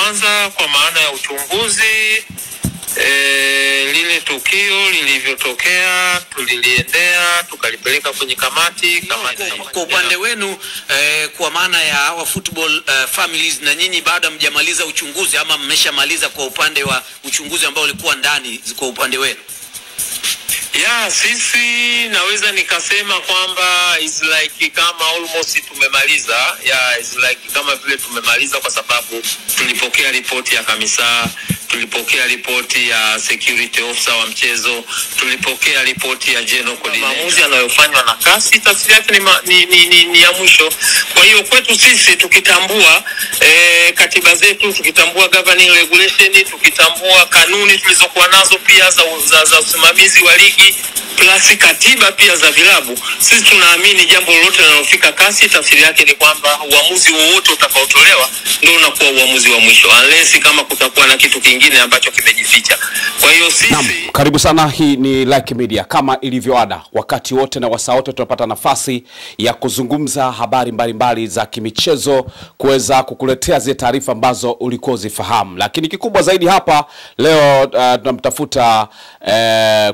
kwanza kwa maana ya uchunguzi, lile tukio lilivyotokea tuliliendea tukalipeleka kwenye kamati. Kwa upande wenu kwa maana ya wa football families, na nyinyi baada mjamaliza uchunguzi ama mmeshamaliza kwa upande wa uchunguzi ambao ulikuwa ndani kwa upande wenu? Sisi naweza nikasema kwamba is like kama almost tumemaliza. Is like kama vile tumemaliza, kwa sababu tulipokea ripoti ya kamisa, tulipokea ripoti ya security officer wa mchezo, tulipokea ripoti ya general coordinator. Maamuzi yanayofanywa na kasi tafsiri yake ni ya mwisho. Kwa hiyo kwetu sisi tukitambua katiba zetu, tukitambua governing regulation, tukitambua kanuni tulizokuwa nazo pia za usimamizi wa ligi plus katiba pia za vilabu, sisi tunaamini jambo lolote linalofika kasi tafsiri yake ni kwamba uamuzi wowote utakaotolewa ndio unakuwa uamuzi wa mwisho, unless kama kutakuwa na kitu kingine ambacho kimejificha. Kwa hiyo sisi karibu sana, hii ni Like Media. Kama ilivyoada, wakati wote na wasaa wote tunapata nafasi ya kuzungumza habari mbalimbali za kimichezo, kuweza kukuletea zile taarifa ambazo ulikuwa uzifahamu. Lakini kikubwa zaidi hapa leo tunamtafuta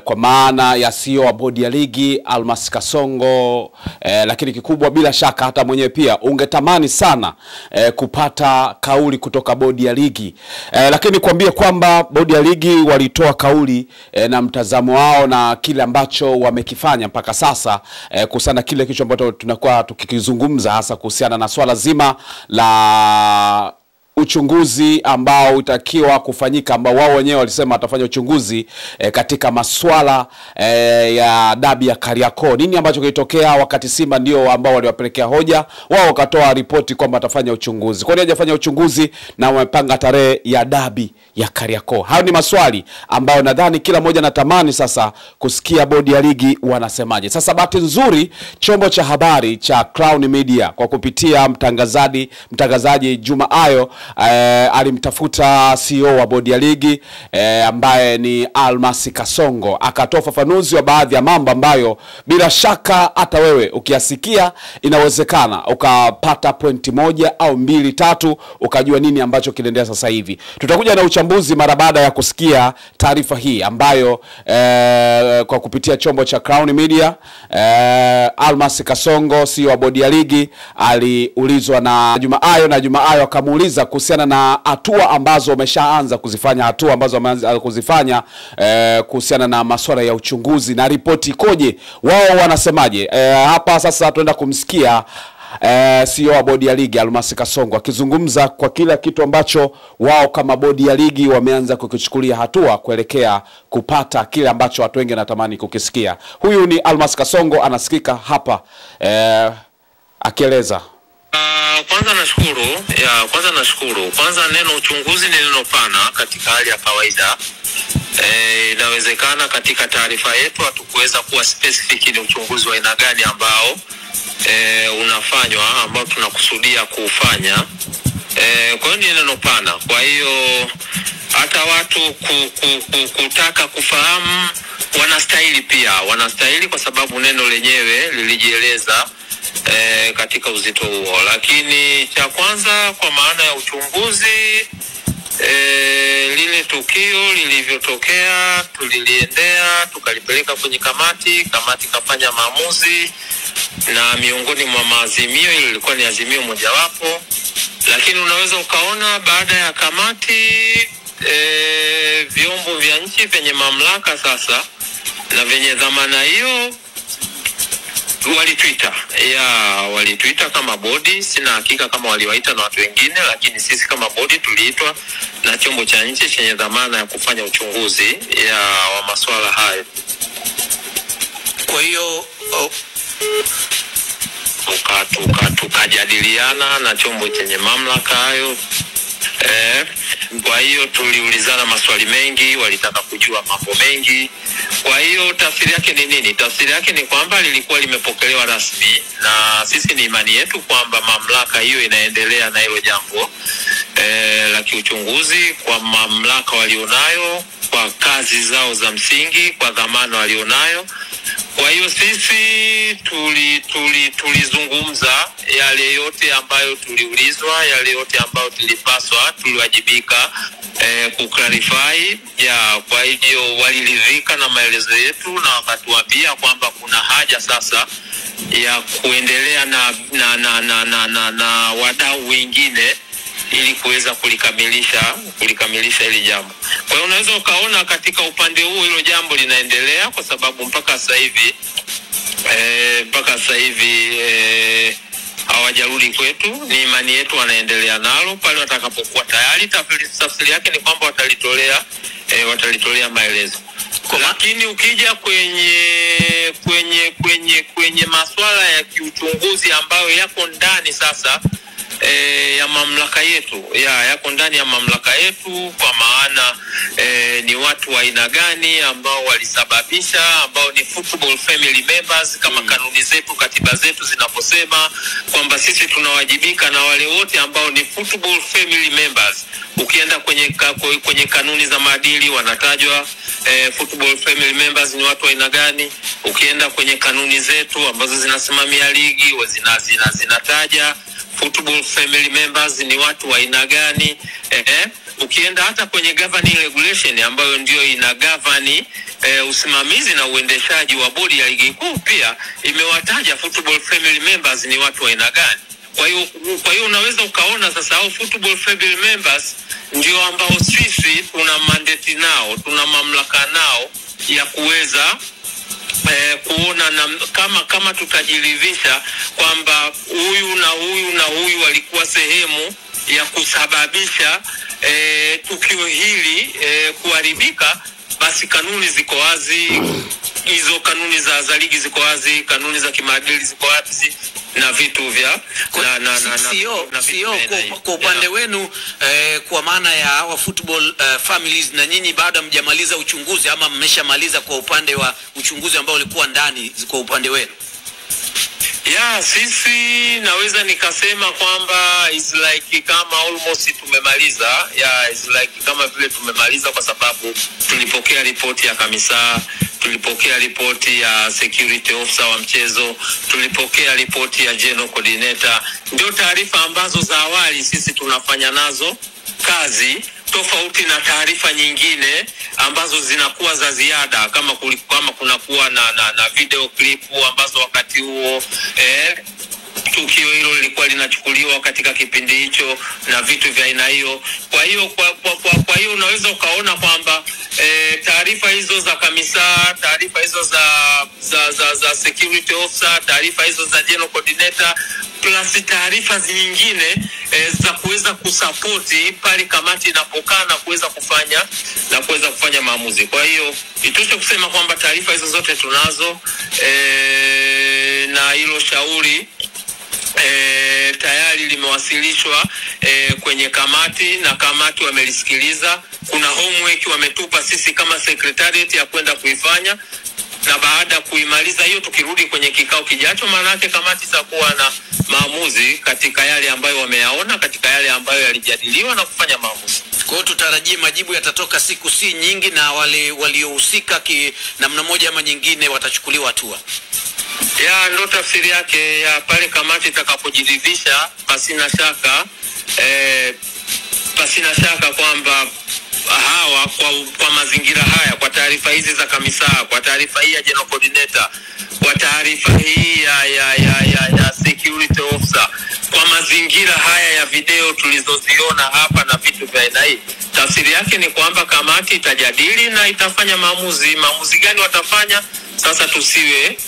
kwa maana ya CEO wa bodi ya ligi Almas Kasongo, lakini kikubwa bila shaka hata mwenyewe pia ungetamani sana kupata kauli kutoka bodi ya ligi. Lakini kuambia kwamba bodi ya ligi walitoa kauli na mtazamo wao na kile ambacho wamekifanya mpaka sasa, kuhusiana kile kitu ambacho tunakuwa tukikizungumza, hasa kuhusiana na swala zima la uchunguzi ambao utakiwa kufanyika, ambao wao wenyewe walisema watafanya uchunguzi katika masuala ya dabi ya Kariakoo. Nini ambacho kilitokea wakati Simba ndio ambao waliwapelekea hoja, wao wakatoa ripoti kwamba watafanya uchunguzi. Kwa nini hajafanya uchunguzi na wamepanga tarehe ya dabi ya Kariakoo? Hayo ni maswali ambayo nadhani kila mmoja anatamani sasa kusikia bodi ya ligi wanasemaje. Sasa bahati nzuri chombo cha habari cha Crown Media kwa kupitia mtangazaji Juma Ayo alimtafuta CEO wa bodi ya ligi ambaye ni Almas Kasongo, akatoa ufafanuzi wa baadhi ya mambo ambayo bila shaka hata wewe ukiasikia inawezekana ukapata pointi moja au mbili tatu ukajua nini ambacho kinaendelea sasa hivi. Tutakuja na uchambuzi mara baada ya kusikia taarifa hii ambayo kwa kupitia chombo cha Crown Media Almas Kasongo CEO wa bodi ya ligi aliulizwa na Juma Ayo, na Juma Ayo akamuuliza kuhusiana na hatua ambazo wameshaanza kuzifanya, hatua ambazo wameanza kuzifanya kuhusiana na masuala ya uchunguzi na ripoti ikoje, wao wanasemaje. Hapa sasa tunaenda kumsikia CEO wa bodi ya ligi Almas Kasongo akizungumza kwa kila kitu ambacho wao kama bodi ya ligi wameanza kukichukulia hatua kuelekea kupata kile ambacho watu wengi wanatamani kukisikia. Huyu ni Almas Kasongo, anasikika hapa akieleza. Kwanza nashukuru. Kwanza neno uchunguzi ni neno pana katika hali ya kawaida. Inawezekana katika taarifa yetu hatukuweza kuwa specific ni uchunguzi wa aina gani ambao unafanywa, ambao tunakusudia kufanya. Kwa hiyo ni neno pana. Kwa hiyo hata watu kutaka kufahamu wanastahili kwa sababu neno lenyewe lilijieleza katika uzito huo. Lakini cha kwanza kwa maana ya uchunguzi, lile tukio lilivyotokea tuliliendea tukalipeleka kwenye kamati kafanya maamuzi, na miongoni mwa maazimio ilikuwa ni azimio mojawapo. Lakini unaweza ukaona baada ya kamati vyombo vya nchi vyenye mamlaka sasa na vyenye dhamana hiyo walituita kama bodi. Sina hakika kama waliwaita na watu wengine, lakini sisi kama bodi tuliitwa na chombo cha nchi chenye dhamana ya kufanya uchunguzi wa masuala hayo. Kwa hiyo tukajadiliana na chombo chenye mamlaka hayo. Kwa hiyo tuliulizana maswali mengi, walitaka kujua mambo mengi. Kwa hiyo tafsiri yake ni nini? Tafsiri yake ni kwamba lilikuwa limepokelewa rasmi, na sisi ni imani yetu kwamba mamlaka hiyo inaendelea na hilo jambo la kiuchunguzi kwa mamlaka walionayo, kwa kazi zao za msingi, kwa dhamana walionayo. Kwa hiyo sisi tulizungumza yale yote ambayo tuliulizwa, yale yote ambayo tulipaswa, tuliwajibika kuclarify. Kwa hiyo waliridhika na maelezo yetu na wakatuambia kwamba kuna haja sasa ya kuendelea na wadau wengine ili kuweza kulikamilisha hili jambo. Kwa hiyo unaweza ukaona katika upande huo hilo jambo linaendelea, kwa sababu mpaka sasa hivi hawajarudi kwetu. Ni imani yetu wanaendelea nalo, pale watakapokuwa tayari tafsiri yake ni kwamba watalitolea maelezo. Lakini ukija kwenye masuala ya kiuchunguzi ambayo yako ndani sasa ya mamlaka yetu, yako ndani ya mamlaka yetu, kwa maana ni watu wa aina gani ambao walisababisha, ambao ni football family members kama kanuni zetu, katiba zetu zinaposema kwamba sisi tunawajibika na wale wote ambao ni football family members. Ukienda kwenye kanuni za maadili wanatajwa football family members ni watu wa aina gani. Ukienda kwenye kanuni zetu ambazo zinasimamia ligi zinataja football family members ni watu wa aina gani. Ukienda hata kwenye governing regulation ambayo ndio ina govern usimamizi na uendeshaji wa bodi ya ligi kuu, pia imewataja football family members ni watu wa aina gani. Kwa hiyo unaweza ukaona sasa hao football family members ndio ambao sisi tuna mandate nao, tuna mamlaka nao ya kuweza kuona na kama tutajiridhisha kwamba huyu na huyu walikuwa sehemu ya kusababisha tukio hili kuharibika, basi kanuni ziko wazi. Hizo kanuni za ligi ziko wazi, kanuni za kimaadili ziko wazi na vitu vya kwa upande wenu kwa maana ya wa football families, na nyinyi baada mjamaliza uchunguzi ama mmeshamaliza kwa upande wa uchunguzi ambao ulikuwa ndani kwa upande wenu? Sisi naweza nikasema kwamba is like kama almost tumemaliza. Is like kama vile tumemaliza, kwa sababu tulipokea ripoti ya kamisa, tulipokea ripoti ya security officer wa mchezo, tulipokea ripoti ya general coordinator. Ndio taarifa ambazo za awali sisi tunafanya nazo kazi, tofauti na taarifa nyingine ambazo zinakuwa za ziada, kama kunakuwa na video clip ambazo wakati huo tukio hilo lilikuwa linachukuliwa katika kipindi hicho na vitu vya aina hiyo. Kwa hiyo unaweza ukaona kwamba taarifa hizo za kamisa, taarifa hizo za security officer, taarifa hizo za general coordinator, plus taarifa nyingine za kuweza kusapoti pale kamati inapokaa na kuweza kufanya maamuzi. Kwa hiyo itoshe kusema kwamba taarifa hizo zote tunazo, na hilo shauri tayari limewasilishwa kwenye kamati na kamati wamelisikiliza. Kuna homework wametupa sisi kama secretariat ya kwenda kuifanya, na baada ya kuimaliza hiyo tukirudi kwenye kikao kijacho, maana yake kamati itakuwa na maamuzi katika yale ambayo wameyaona, katika yale ambayo yalijadiliwa na kufanya maamuzi. Kwa hiyo tutarajie majibu yatatoka siku si nyingi, na wale waliohusika namna moja ama nyingine watachukuliwa hatua. Ndio tafsiri yake ya pale kamati itakapojiridhisha, pasina shaka kwamba hawa kwa mazingira haya, kwa taarifa hizi za kamisa, kwa taarifa hii ya general coordinator, kwa taarifa hii ya security officer, kwa mazingira haya ya video tulizoziona hapa na vitu vya aina hii, tafsiri yake ni kwamba kamati itajadili na itafanya maamuzi. Maamuzi gani watafanya? Sasa tusiwe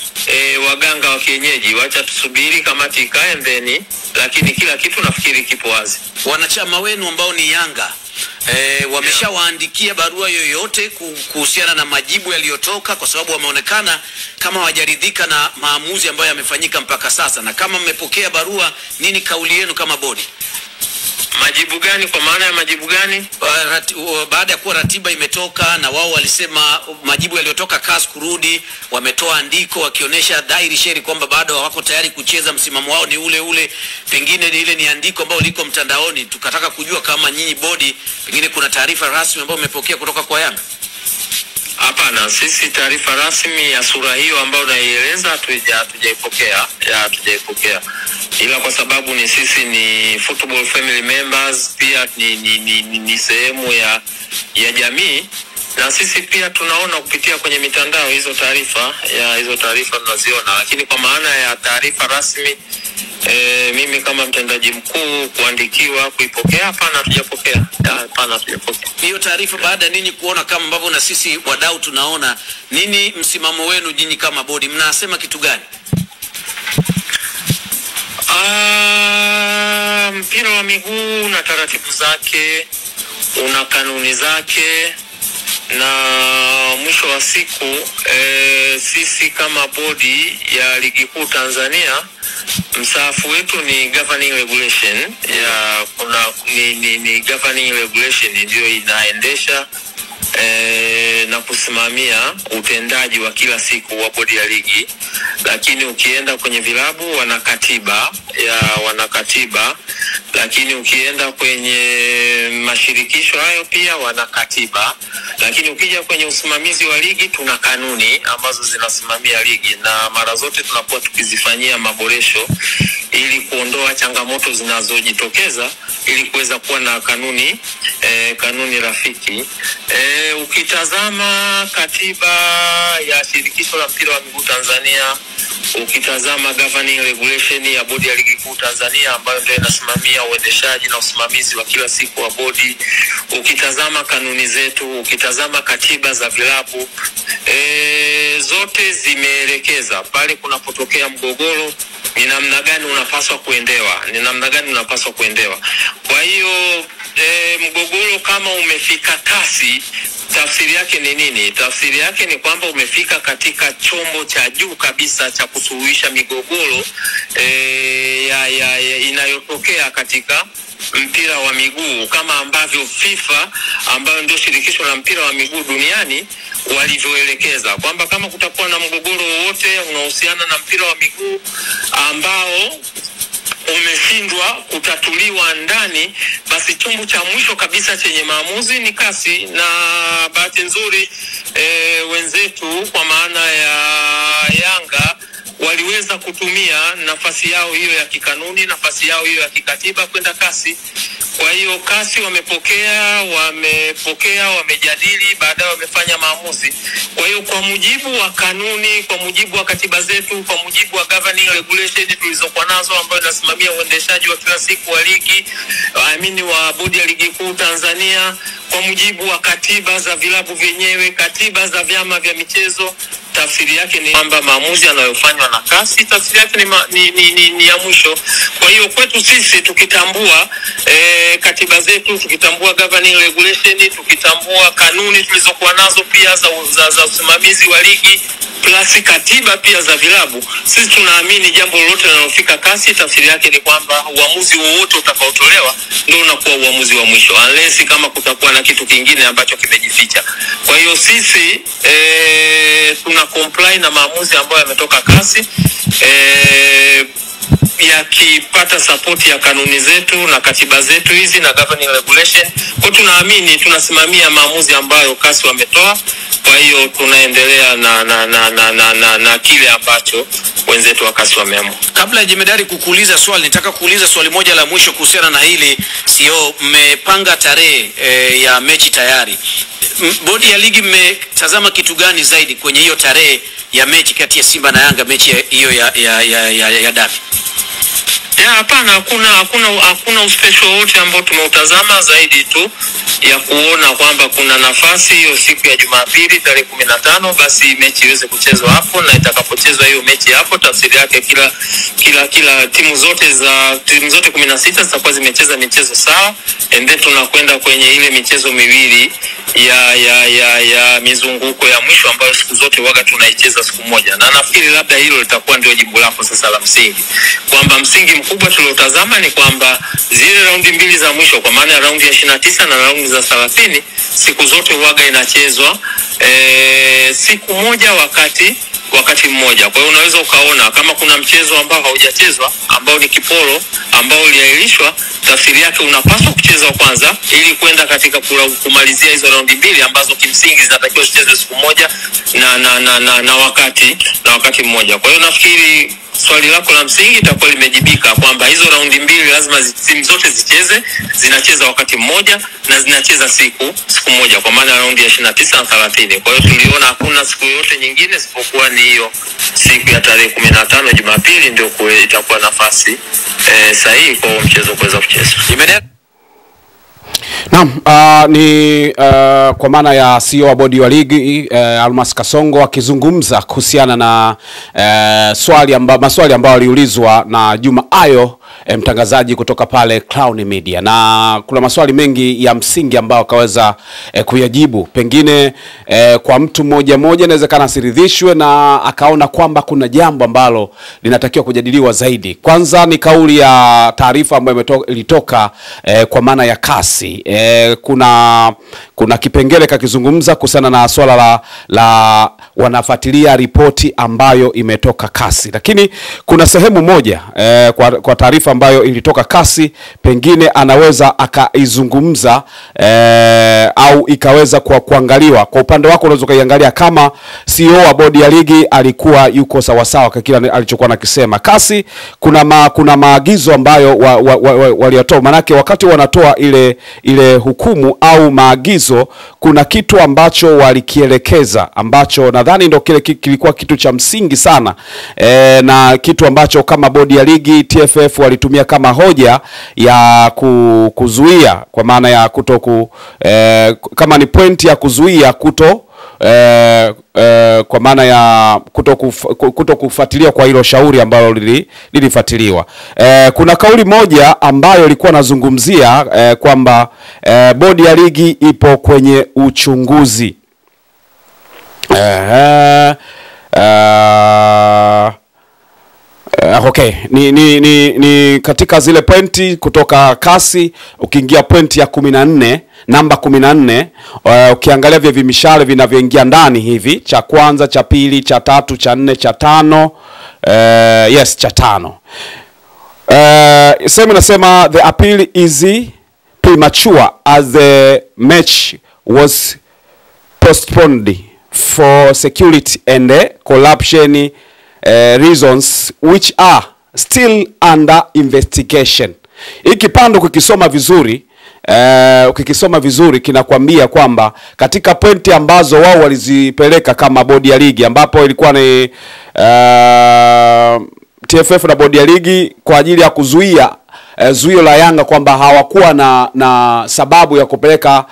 waganga wa kienyeji, wacha tusubiri kamati ikae ndeni, lakini kila kitu nafikiri kipo wazi. Wanachama wenu ambao ni Yanga wameshawaandikia barua yoyote kuhusiana na majibu yaliyotoka, kwa sababu wameonekana kama hawajaridhika na maamuzi ambayo yamefanyika mpaka sasa? Na kama mmepokea barua, nini kauli yenu kama bodi? Majibu gani? Kwa maana ya majibu gani? Baada ya kuwa ratiba imetoka na wao walisema majibu yaliyotoka CAS kurudi, wametoa andiko wakionyesha dhahiri sheri kwamba bado hawako tayari kucheza, msimamo wao ni ule ule. Pengine ile ni andiko ambalo liko mtandaoni, tukataka kujua kama nyinyi bodi pengine kuna taarifa rasmi ambayo mmepokea kutoka kwa Yanga. Hapana, sisi taarifa rasmi ya sura hiyo ambayo naieleza hatujaipokea. Ila kwa sababu ni sisi ni football family members, pia ni sehemu ya jamii, na sisi pia tunaona kupitia kwenye mitandao hizo taarifa tunaziona, lakini kwa maana ya taarifa rasmi mimi kama mtendaji mkuu kuandikiwa kuipokea, hapana hatujapokea. Hiyo taarifa baada nini kuona kama ambavyo na sisi wadau tunaona, nini msimamo wenu nyinyi kama bodi, mnasema kitu gani? Mpira wa miguu na taratibu zake, una kanuni zake, na mwisho wa siku sisi kama bodi ya ligi kuu Tanzania, msaafu wetu ni governing regulation ya ni governing regulation ndio inaendesha na kusimamia utendaji wa kila siku wa bodi ya ligi. Lakini ukienda kwenye vilabu wana katiba, lakini ukienda kwenye mashirikisho hayo pia wana katiba, lakini ukija kwenye usimamizi wa ligi tuna kanuni ambazo zinasimamia ligi, na mara zote tunakuwa tukizifanyia maboresho ili kuondoa changamoto zinazojitokeza ili kuweza kuwa na kanuni rafiki. Ukitazama katiba ya shirikisho la mpira wa miguu Tanzania, ukitazama governing regulation ya bodi ya ligi kuu Tanzania ambayo ndio inasimamia uendeshaji na usimamizi wa kila siku wa bodi, ukitazama kanuni zetu, ukitazama katiba za vilabu, zote zimeelekeza pale kunapotokea mgogoro ni namna gani unapaswa kuendewa. Kwa hiyo mgogoro kama umefika kasi, tafsiri yake ni nini? Tafsiri yake ni kwamba umefika katika chombo cha juu kabisa cha kusuluhisha migogoro inayotokea katika mpira wa miguu, kama ambavyo FIFA ambayo ndio shirikisho la mpira wa miguu duniani walivyoelekeza kwamba kama kutakuwa na mgogoro wowote unaohusiana na mpira wa miguu ambao umeshindwa kutatuliwa ndani, basi chombo cha mwisho kabisa chenye maamuzi ni kasi. Na bahati nzuri wenzetu kwa maana ya Yanga waliweza kutumia nafasi yao hiyo ya kikanuni, nafasi yao hiyo ya kikatiba kwenda kasi. Kwa hiyo kasi wamepokea, wamejadili, baadaye wamefanya maamuzi. Kwa hiyo kwa mujibu wa kanuni, kwa mujibu wa katiba zetu, kwa mujibu wa governing regulation tulizokuwa nazo ambayo inasimamia uendeshaji wa kila siku wa ligi, wa bodi ya ligi kuu Tanzania, kwa mujibu wa katiba za vilabu vyenyewe, katiba za vyama vya michezo, tafsiri yake ni kwamba maamuzi yanayofanywa na kasi, tafsiri yake ni ya mwisho. Kwa hiyo kwetu sisi tukitambua katiba zetu, tukitambua governing regulation, tukitambua kanuni tulizokuwa nazo pia za usimamizi wa ligi, plus katiba pia za vilabu, sisi tunaamini jambo lolote linalofika kasi, tafsiri yake ni kwamba uamuzi wowote utakaotolewa ndio unakuwa uamuzi wa mwisho, unless kama kutakuwa na kitu kingine ambacho kimejificha. Kwa hiyo sisi tuna comply na maamuzi ambayo yametoka kasi, yakipata support ya kanuni zetu na katiba zetu hizi na governing regulation. Kwa tunaamini tunasimamia maamuzi ambayo kasi wametoa. Kwa hiyo tunaendelea na kile ambacho wenzetu wa kasi wameamua. Kabla ya Jemedari kukuuliza swali, nitaka kuuliza swali moja la mwisho kuhusiana na hili. Sio mmepanga tarehe ya mechi tayari. Bodi ya ligi mmetazama kitu gani zaidi kwenye hiyo tarehe ya mechi kati ya Simba na Yanga, mechi hiyo ya dabi? Hapana, hakuna uspesho wote ambao tumeutazama zaidi tu ya kuona kwamba kuna nafasi hiyo siku ya Jumapili tarehe 15 basi mechi iweze kuchezwa hapo, na itakapochezwa hiyo mechi hapo, tafsiri yake kila timu zote 16 zitakuwa zimecheza michezo sawa, and then tunakwenda kwenye ile michezo miwili ya mizunguko ya mwisho ambayo siku zote waga tunaicheza siku moja. Na nafikiri labda hilo litakuwa ndio jibu lako sasa la msingi, kwamba msingi mkubwa tuliotazama ni kwamba zile raundi mbili za mwisho, kwa maana ya raundi ya 29 na raundi za 30, siku zote waga inachezwa siku moja wakati wakati mmoja. Kwa hiyo unaweza ukaona kama kuna mchezo ambao haujachezwa ambao ni kiporo ambao uliahirishwa, tafsiri yake unapaswa kucheza kwanza ili kwenda katika kumalizia hizo raundi mbili ambazo kimsingi zinatakiwa zichezwe siku moja na wakati mmoja. Kwa hiyo nafikiri swali lako la msingi itakuwa limejibika kwamba hizo raundi mbili lazima timu zote zicheze, zinacheza wakati mmoja na zinacheza siku moja, kwa maana raundi ya 29 na 30. Kwa hiyo tuliona hakuna siku yote nyingine isipokuwa ni hiyo siku ya tarehe 15 Jumapili ndio itakuwa nafasi sahihi kwa mchezo kuweza kuchezwa. Naam, ni kwa maana ya CEO wa bodi wa ligi Almas Kasongo akizungumza kuhusiana na maswali ambayo aliulizwa na Juma Ayo, mtangazaji kutoka pale Crown Media, na kuna maswali mengi ya msingi ambayo akaweza kuyajibu. Pengine kwa mtu mmoja inawezekana asiridhishwe na akaona kwamba kuna jambo ambalo linatakiwa kujadiliwa zaidi. Kwanza ni kauli ya taarifa ambayo ilitoka kwa maana ya kasi. Kuna kipengele kakizungumza kuhusiana na swala la wanafuatilia ripoti ambayo imetoka kasi, lakini kuna sehemu moja kwa taarifa ambayo ilitoka kasi pengine anaweza akaizungumza au ikaweza kuangaliwa. Kwa upande wako unaweza kuiangalia kama CEO wa bodi ya ligi alikuwa yuko sawa sawa kwa kile alichokuwa nakisema. Kasi kuna maagizo ambayo waliotoa, manake wakati wanatoa ile hukumu au maagizo kuna kitu ambacho walikielekeza ambacho nadhani ndio kile kilikuwa kitu cha msingi sana, na kitu ambacho kama bodi ya ligi TFF walitumia kama hoja ya kuzuia, kwa maana ya kama ni point ya kuzuia kwa maana ya kuto kufuatilia kwa hilo shauri ambalo lilifuatiliwa. Kuna kauli moja ambayo ilikuwa nazungumzia kwamba bodi ya ligi ipo kwenye uchunguzi. Okay, ni katika zile pointi kutoka kasi, ukiingia pointi ya 14, namba 14, ukiangalia vile vimishale vinavyoingia ndani hivi, cha kwanza, cha pili, cha tatu, cha nne, cha tano, cha tano. Sema nasema the appeal is premature as the match was postponed for security and corruption reasons which are still under investigation. Hiki pando ukikisoma vizuri kinakwambia kwamba katika pointi ambazo wao walizipeleka kama bodi ya ligi, ambapo ilikuwa ni TFF na bodi ya ligi kwa ajili ya kuzuia zuio la Yanga kwamba hawakuwa na sababu ya kupeleka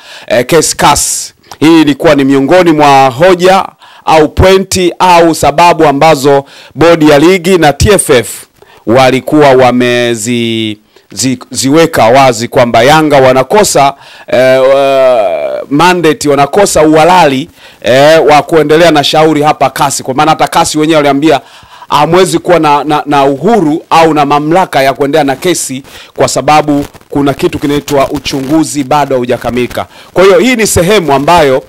case CAS. Hii ilikuwa ni miongoni mwa hoja au pointi au sababu ambazo bodi ya ligi na TFF walikuwa wameziweka wazi kwamba Yanga wanakosa mandate, wanakosa uhalali wa kuendelea na shauri hapa kasi. Kwa maana hata kasi wenyewe waliambia hamwezi kuwa na uhuru au na mamlaka ya kuendelea na kesi kwa sababu kuna kitu kinaitwa uchunguzi bado haujakamilika. Kwa hiyo hii ni sehemu ambayo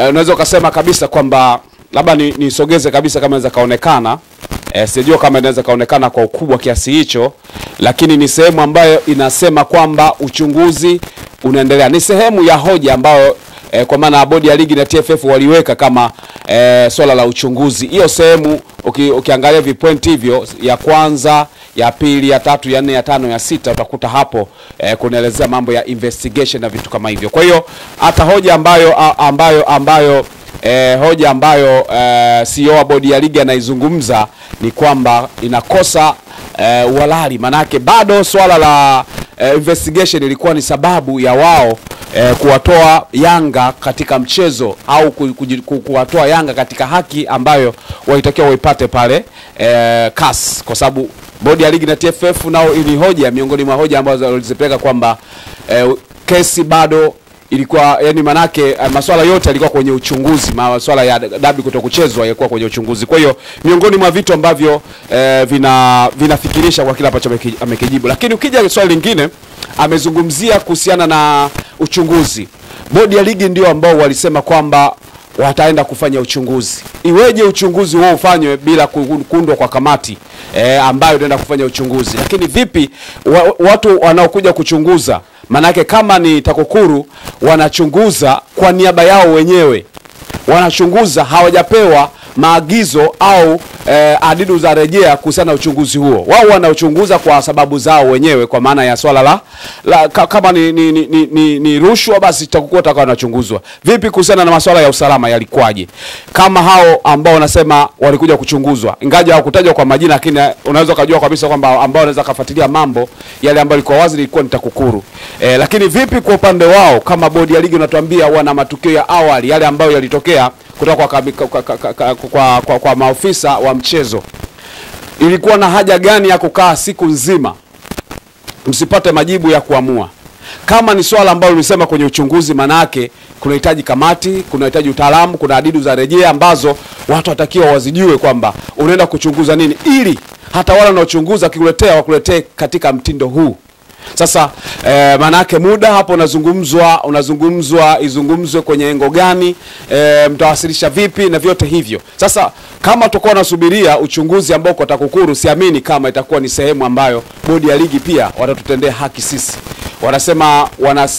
unaweza kusema kabisa kwamba labda nisogeze kabisa kama inaweza kaonekana, sijui kama inaweza kaonekana kwa ukubwa kiasi hicho, lakini ni sehemu ambayo inasema kwamba uchunguzi unaendelea. Ni sehemu ya hoja ambayo kwa maana bodi ya ligi na TFF waliweka kama swala la uchunguzi. Hiyo sehemu ukiangalia vipointi hivyo, ya kwanza, ya pili, ya tatu, ya nne, ya tano, ya sita, utakuta hapo kunaelezea mambo ya investigation na vitu kama hivyo. Kwa hiyo hata hoja ambayo CEO wa bodi ya ligi anaizungumza ni kwamba inakosa uhalali, manake bado swala la investigation ilikuwa ni sababu ya wao kuwatoa Yanga katika mchezo au kuwatoa Yanga katika haki ambayo walitakiwa waipate pale CAS, kwa sababu bodi ya ligi na TFF nao ili hoja miongoni mwa hoja ambazo walizipeleka kwamba kesi bado ilikuwa, yani manake masuala yote yalikuwa kwenye uchunguzi, masuala ya dabi kutokuchezwa yalikuwa kwenye uchunguzi. Kwa hiyo miongoni mwa vitu ambavyo vinafikirisha kwa kila ambacho amekijibu. Lakini ukija swali lingine amezungumzia kuhusiana na uchunguzi. Bodi ya ligi ndio ambao walisema kwamba wataenda kufanya uchunguzi. Iweje uchunguzi huo ufanywe bila kuundwa kwa kamati ambayo itaenda kufanya uchunguzi? Lakini vipi watu wanaokuja kuchunguza, manake kama ni TAKUKURU wanachunguza kwa niaba yao wenyewe, wanachunguza hawajapewa maagizo au adidu za rejea kuhusiana na uchunguzi huo. Wao wanachunguza kwa sababu zao wenyewe, kwa maana ya swala kama ni rushwa, basi TAKUKURU atakuwa anachunguzwa. Vipi kuhusiana na masuala ya usalama, yalikwaje? Kama hao ambao wanasema walikuja kuchunguzwa, ingawa hawakutajwa kwa majina, lakini unaweza kujua kabisa kwamba ambao wanaweza kufuatilia mambo yale ambayo ilikuwa wazi ilikuwa ni TAKUKURU. Lakini vipi kwa upande wao, kama bodi ya ligi unatuambia wana matukio ya awali yale ambayo yalitokea kutoka kwa maofisa wa mchezo, ilikuwa na haja gani ya kukaa siku nzima msipate majibu ya kuamua? Kama ni swala ambalo nimesema kwenye uchunguzi, manake kunahitaji kamati, kunahitaji utaalamu, kuna adidu za rejea ambazo watu watakiwa wazijue kwamba unaenda kuchunguza nini, ili hata wale wanaochunguza kikuletea wakuletee katika mtindo huu. Sasa manake muda hapo unazungumzwa izungumzwe kwenye engo gani, mtawasilisha vipi na vyote hivyo. Sasa kama tutakuwa nasubiria uchunguzi ambao kwa TAKUKURU, siamini kama itakuwa ni sehemu ambayo bodi ya ligi pia watatutendea haki sisi. Wanasema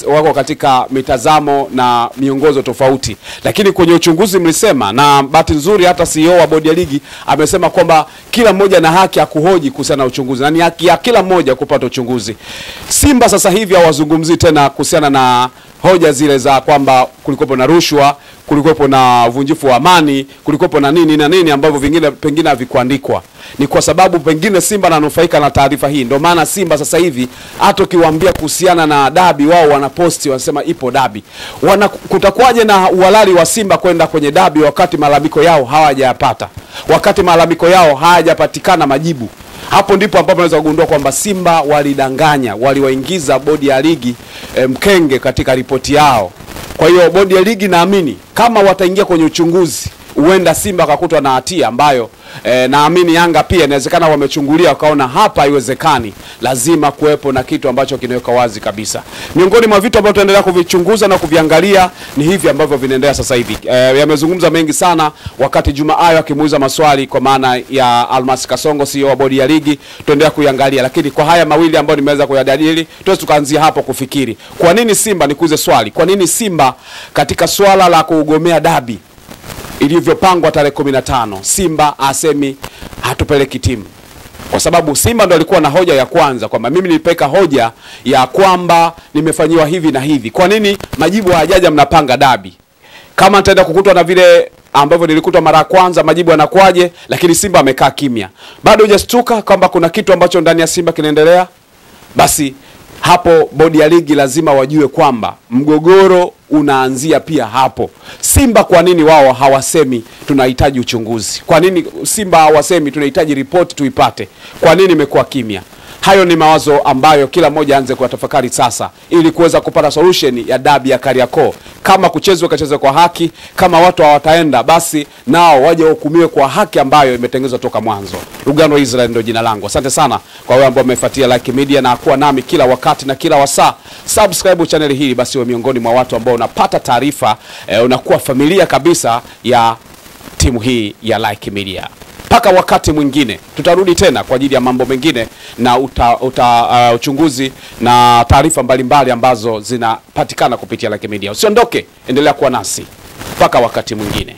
wako katika mitazamo na miongozo tofauti, lakini kwenye uchunguzi mlisema, na bahati nzuri hata CEO wa bodi ya ligi amesema kwamba kila mmoja na haki ya kuhoji kuhusiana na uchunguzi, na ni haki ya kila mmoja kupata uchunguzi. Simba sasa hivi hawazungumzi tena kuhusiana na hoja zile za kwamba kulikuwa na rushwa, kulikuwa na uvunjifu wa amani, kulikuwa na nini ambavyo vingine pengine havikuandikwa. Ni kwa sababu pengine Simba ananufaika na taarifa hii. Ndio maana Simba sasa hivi hata ukiwaambia kuhusiana na dabi, wao wanaposti wanasema ipo dabi. Kutakuwaje na uhalali wa Simba kwenda kwenye dabi wakati malalamiko yao hawajayapata, wakati malalamiko yao hayajapatikana majibu? Hapo ndipo ambapo unaweza kugundua kwamba Simba walidanganya, waliwaingiza bodi ya ligi mkenge katika ripoti yao. Kwa hiyo bodi ya ligi naamini kama wataingia kwenye uchunguzi, huenda Simba akakutwa na hatia ambayo naamini Yanga pia inawezekana wamechungulia wakaona hapa haiwezekani, lazima kuwepo na kitu ambacho kinaweka wazi kabisa. Miongoni mwa vitu ambavyo tunaendelea kuvichunguza na kuviangalia ni hivi ambavyo vinaendelea sasa hivi. Yamezungumza mengi sana wakati Juma Ayo akimuuliza maswali kwa maana ya Almas Kasongo, CEO wa bodi ya ligi, tuendelea kuiangalia. Lakini kwa haya mawili ambayo nimeweza kuyadadili, tuweze tukaanzia hapo kufikiri. Kwa nini Simba, nikuuze swali, kwa nini Simba katika swala la kuugomea dabi ilivyopangwa tarehe 15 Simba asemi hatupeleki timu? Kwa sababu Simba ndo alikuwa na hoja ya kwanza kwamba mimi nilipeka hoja ya kwamba nimefanyiwa hivi na hivi. Kwa nini majibu hayajaja mnapanga dabi? Kama nitaenda kukutwa na vile ambavyo nilikutwa mara ya kwanza, majibu yanakwaje? Lakini Simba amekaa kimya. Bado hujastuka kwamba kuna kitu ambacho ndani ya Simba kinaendelea? Basi hapo bodi ya ligi lazima wajue kwamba mgogoro unaanzia pia hapo. Simba kwa nini wao hawasemi tunahitaji uchunguzi? Kwa nini Simba hawasemi tunahitaji ripoti tuipate? Kwa nini imekuwa kimya? Hayo ni mawazo ambayo kila mmoja aanze kuyatafakari sasa, ili kuweza kupata solution ya dabi ya Kariakoo. Kama kuchezwe kachezwe kwa haki, kama watu hawataenda basi nao waje wahukumiwe kwa haki ambayo imetengenezwa toka mwanzo. Lugano Israel ndio jina langu. Asante sana kwa wale ambao wamefuatia Like Media na kuwa nami kila wakati na kila wasaa. Subscribe channel hii basi uwe miongoni mwa watu ambao unapata taarifa, unakuwa familia kabisa ya timu hii ya Like Media. Paka wakati mwingine tutarudi tena kwa ajili ya mambo mengine na uchunguzi na taarifa mbalimbali ambazo zinapatikana kupitia Like Media. Usiondoke, endelea kuwa nasi. Paka wakati mwingine.